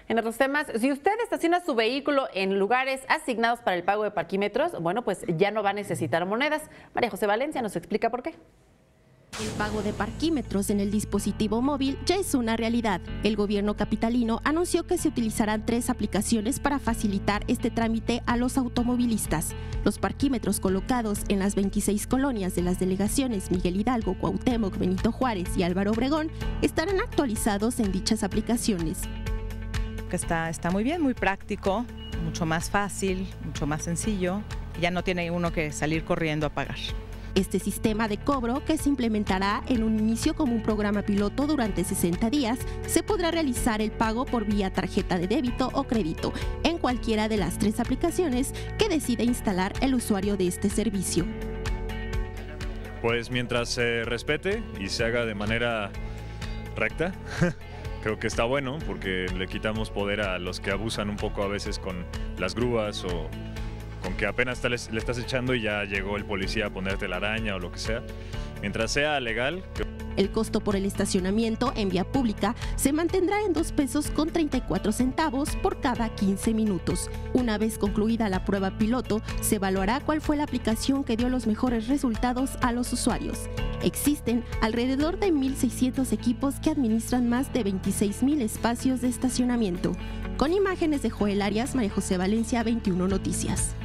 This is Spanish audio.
En otros temas, si usted estaciona su vehículo en lugares asignados para el pago de parquímetros, bueno, pues ya no va a necesitar monedas. María José Valencia nos explica por qué. El pago de parquímetros en el dispositivo móvil ya es una realidad. El gobierno capitalino anunció que se utilizarán 3 aplicaciones para facilitar este trámite a los automovilistas. Los parquímetros colocados en las 26 colonias de las delegaciones Miguel Hidalgo, Cuauhtémoc, Benito Juárez y Álvaro Obregón estarán actualizados en dichas aplicaciones. Está muy bien, muy práctico, mucho más fácil, mucho más sencillo. Ya no tiene uno que salir corriendo a pagar. Este sistema de cobro, que se implementará en un inicio como un programa piloto durante 60 días, se podrá realizar el pago por vía tarjeta de débito o crédito en cualquiera de las 3 aplicaciones que decida instalar el usuario de este servicio. Pues mientras se respete y se haga de manera recta, creo que está bueno porque le quitamos poder a los que abusan un poco a veces con las grúas o con que apenas le estás echando y ya llegó el policía a ponerte la araña o lo que sea. Mientras sea legal. El costo por el estacionamiento en vía pública se mantendrá en 2 pesos con 34 centavos por cada 15 minutos. Una vez concluida la prueba piloto, se evaluará cuál fue la aplicación que dio los mejores resultados a los usuarios. Existen alrededor de 1,600 equipos que administran más de 26,000 espacios de estacionamiento. Con imágenes de Joel Arias, María José Valencia, 21 Noticias.